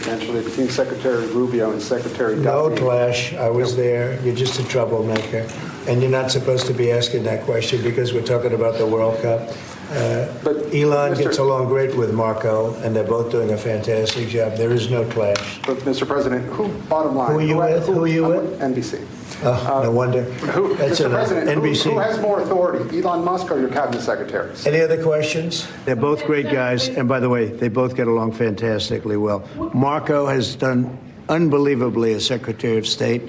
potentially between Secretary Rubio and Secretary No Duffy. clash. I was there. You're just a troublemaker. And you're not supposed to be asking that question because we're talking about the World Cup. But Elon Mr. gets along great with Marco, and they're both doing a fantastic job. There is no clash. But, Mr. President, bottom line? Who are you with? Who are you with? NBC. No wonder. That's Mr. President, NBC. who has more authority, Elon Musk or your cabinet secretaries? Any other questions? They're both great guys. And by the way, they both get along fantastically well. Marco has done unbelievably as Secretary of State.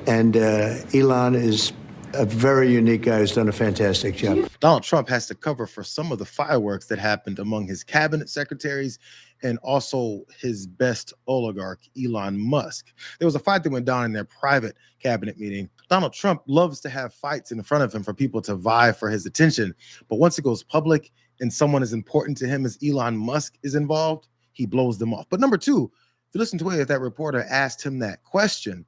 And Elon is a very unique guy who's done a fantastic job. Donald Trump has to cover for some of the fireworks that happened among his cabinet secretaries and also his best oligarch, Elon Musk. There was a fight that went down in their private cabinet meeting. Donald Trump loves to have fights in front of him for people to vie for his attention. But once it goes public and someone as important to him as Elon Musk is involved, he blows them off. But number two, if you listen to it, that reporter asked him that question,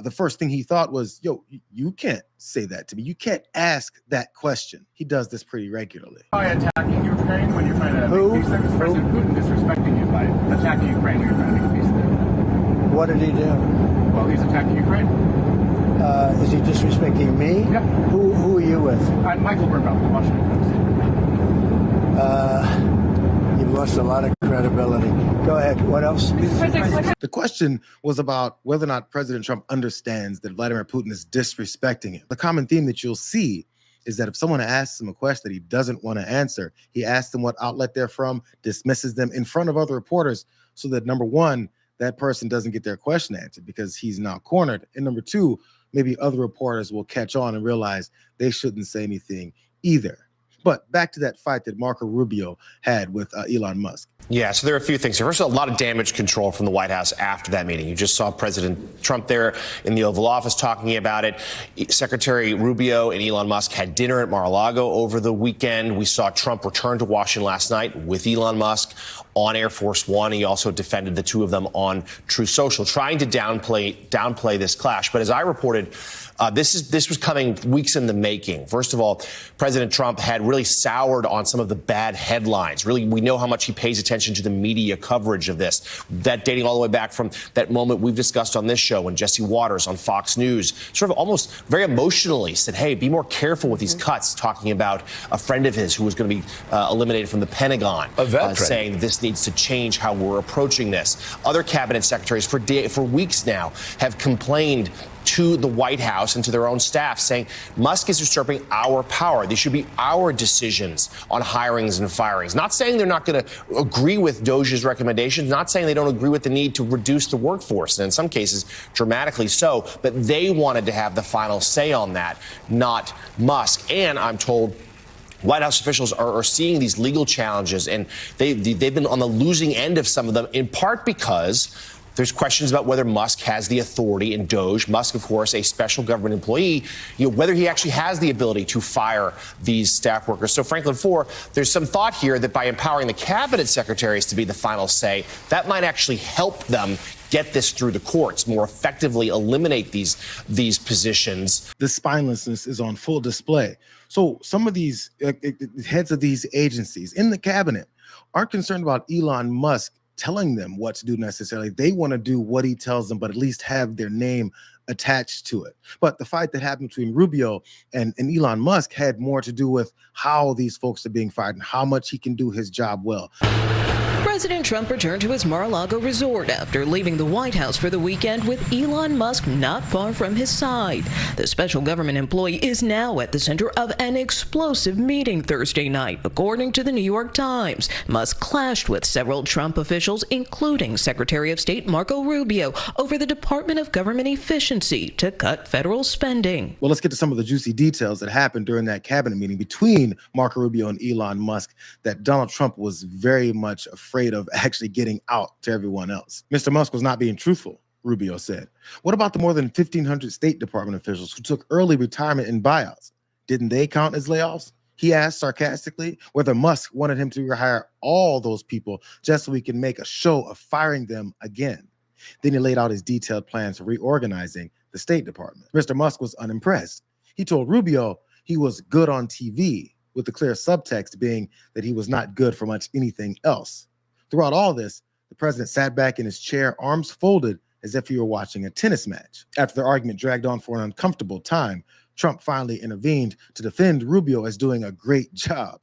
the first thing he thought was, yo, you can't say that to me. You can't ask that question. He does this pretty regularly. By attacking Ukraine when you're trying to make peace there? Is President Putin disrespecting you by attacking Ukraine when you're trying to make peace there? What did he do? Well, he's attacking Ukraine. Is he disrespecting me? Yep. Who are you with? I'm Michael Burnbaum, the Washington Post. You've lost a lot of credibility. Go ahead. What else? The question was about whether or not President Trump understands that Vladimir Putin is disrespecting him. The common theme that you'll see is that if someone asks him a question that he doesn't want to answer, he asks them what outlet they're from, dismisses them in front of other reporters so that, number one, that person doesn't get their question answered because he's now cornered. And number two, maybe other reporters will catch on and realize they shouldn't say anything either. But back to that fight that Marco Rubio had with Elon Musk. Yeah, so there are a few things here. First, a lot of damage control from the White House after that meeting. You just saw President Trump there in the Oval Office talking about it. Secretary Rubio and Elon Musk had dinner at Mar-a-Lago over the weekend. We saw Trump return to Washington last night with Elon Musk on Air Force One. He also defended the two of them on Truth Social, trying to downplay this clash. But as I reported, this was coming weeks in the making. First of all, President Trump had really soured on some of the bad headlines. Really, we know how much he pays attention to the media coverage of this. That dating all the way back from that moment we've discussed on this show when Jesse Waters on Fox News sort of almost very emotionally said, hey, be more careful with these cuts, talking about a friend of his who was going to be eliminated from the Pentagon, saying this needs to change how we're approaching this. Other cabinet secretaries for weeks now have complained to the White House and to their own staff, saying Musk is usurping our power. These should be our decisions on hirings and firings. Not saying they're not going to agree with Doge's recommendations, not saying they don't agree with the need to reduce the workforce, and in some cases dramatically so, but they wanted to have the final say on that, not Musk. And I'm told White House officials are seeing these legal challenges, and they've been on the losing end of some of them, in part because there's questions about whether Musk has the authority in Doge. Musk, of course, a special government employee, whether he actually has the ability to fire these staff workers. So Franklin Foer, there's some thought here that by empowering the cabinet secretaries to be the final say, that might actually help them get this through the courts, more effectively eliminate these positions. The spinelessness is on full display. So some of these heads of these agencies in the cabinet aren't concerned about Elon Musk telling them what to do necessarily. They want to do what he tells them, but at least have their name attached to it. But the fight that happened between Rubio and Elon Musk had more to do with how these folks are being fired and how much he can do his job well. President Trump returned to his Mar-a-Lago resort after leaving the White House for the weekend with Elon Musk not far from his side. The special government employee is now at the center of an explosive meeting Thursday night, according to the New York Times. Musk clashed with several Trump officials, including Secretary of State Marco Rubio, over the Department of Government Efficiency to cut federal spending. Well, let's get to some of the juicy details that happened during that cabinet meeting between Marco Rubio and Elon Musk that Donald Trump was very much afraid of actually getting out to everyone else. Mr. Musk was not being truthful, Rubio said. What about the more than 1,500 State Department officials who took early retirement and buyouts? Didn't they count as layoffs? He asked sarcastically whether Musk wanted him to rehire all those people just so he can make a show of firing them again. Then he laid out his detailed plans for reorganizing the State Department. Mr. Musk was unimpressed. He told Rubio he was good on TV, with the clear subtext being that he was not good for much anything else. Throughout all this, The president sat back in his chair, arms folded as if he were watching a tennis match. After their argument dragged on for an uncomfortable time, Trump finally intervened to defend Rubio as doing a great job.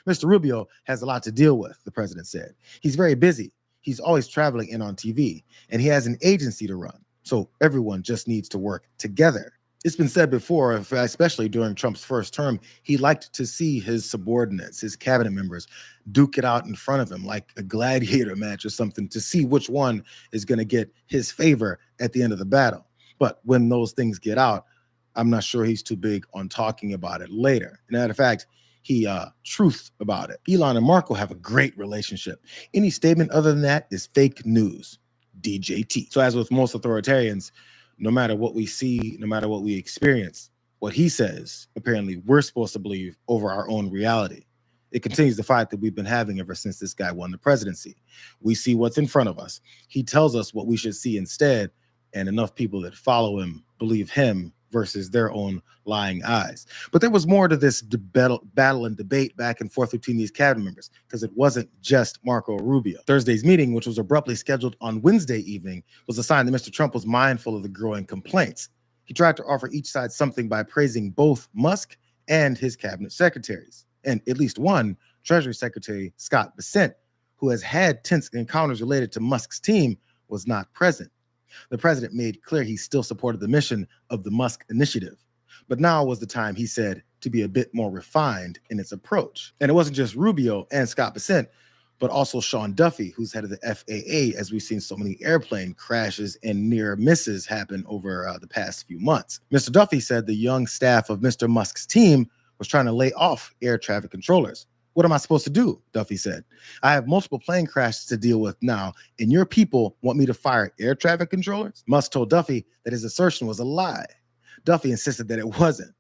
Mr. Rubio has a lot to deal with, the president said. He's very busy. He's always traveling and on TV, and he has an agency to run. So everyone just needs to work together. It's been said before, especially during Trump's first term, he liked to see his subordinates, his cabinet members, duke it out in front of him like a gladiator match or something to see which one is going to get his favor at the end of the battle. But when those things get out, I'm not sure he's too big on talking about it later. Matter of fact, he truthed about it. Elon and Marco have a great relationship. Any statement other than that is fake news. DJT. So as with most authoritarians, no matter what we see, no matter what we experience, what he says, apparently we're supposed to believe over our own reality. It continues the fight that we've been having ever since this guy won the presidency. We see what's in front of us. He tells us what we should see instead, and enough people that follow him believe him versus their own lying eyes. But there was more to this battle and debate back and forth between these cabinet members, because it wasn't just Marco Rubio. Thursday's meeting, which was abruptly scheduled on Wednesday evening, was a sign that Mr. Trump was mindful of the growing complaints. He tried to offer each side something by praising both Musk and his cabinet secretaries. And at least one, Treasury Secretary Scott Bessent, who has had tense encounters related to Musk's team, was not present. The president made clear he still supported the mission of the Musk initiative. But now was the time, he said, to be a bit more refined in its approach. And it wasn't just Rubio and Scott Bessent, but also Sean Duffy, who's head of the FAA, as we've seen so many airplane crashes and near misses happen over the past few months. Mr. Duffy said the young staff of Mr. Musk's team was trying to lay off air traffic controllers. What am I supposed to do? Duffy said. I have multiple plane crashes to deal with now, and your people want me to fire air traffic controllers? Musk told Duffy that his assertion was a lie. Duffy insisted that it wasn't.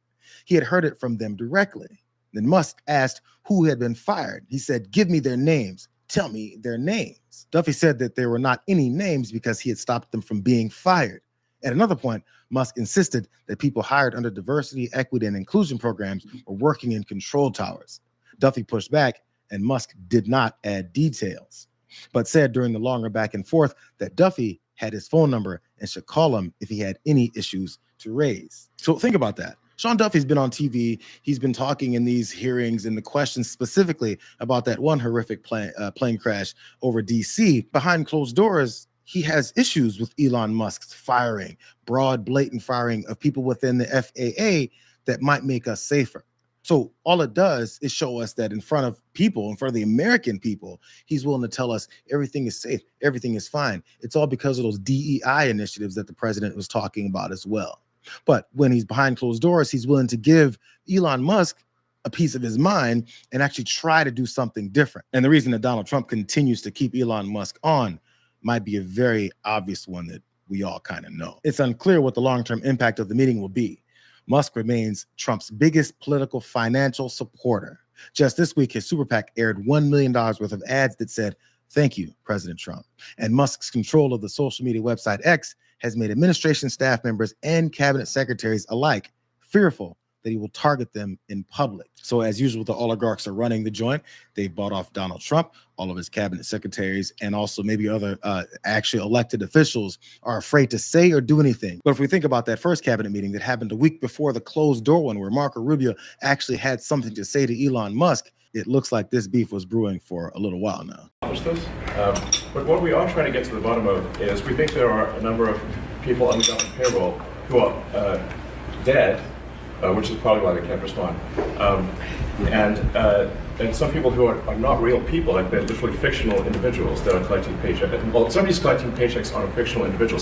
He had heard it from them directly. Then Musk asked who had been fired. He said, give me their names. Tell me their names. Duffy said that there were not any names because he had stopped them from being fired. At another point, Musk insisted that people hired under diversity, equity, and inclusion programs were working in control towers. Duffy pushed back, and Musk did not add details, but said during the longer back and forth that Duffy had his phone number and should call him if he had any issues to raise. So think about that. Sean Duffy's been on TV. He's been talking in these hearings and the questions specifically about that one horrific plane crash over DC. Behind closed doors, he has issues with Elon Musk's firing, broad, blatant firing of people within the FAA that might make us safer. So all it does is show us that in front of people, in front of the American people, he's willing to tell us everything is safe, everything is fine. It's all because of those DEI initiatives that the president was talking about as well. But when he's behind closed doors, he's willing to give Elon Musk a piece of his mind and actually try to do something different. And the reason that Donald Trump continues to keep Elon Musk on might be a very obvious one that we all kind of know. It's unclear what the long-term impact of the meeting will be. Musk remains Trump's biggest political financial supporter. Just this week, his super PAC aired $1 million worth of ads that said, "Thank you, President Trump." And Musk's control of the social media website X has made administration staff members and cabinet secretaries alike fearful that he will target them in public. So as usual, the oligarchs are running the joint. They've bought off Donald Trump. All of his cabinet secretaries and also maybe other actually elected officials are afraid to say or do anything. But if we think about that first cabinet meeting that happened a week before the closed door one, where Marco Rubio actually had something to say to Elon Musk, it looks like this beef was brewing for a little while now. But what we are trying to get to the bottom of is we think there are a number of people on the government payroll who are dead, which is probably why they can't respond. And some people who are not real people, like they're literally fictional individuals that are collecting paychecks. Well, somebody's collecting paychecks on a fictional individual.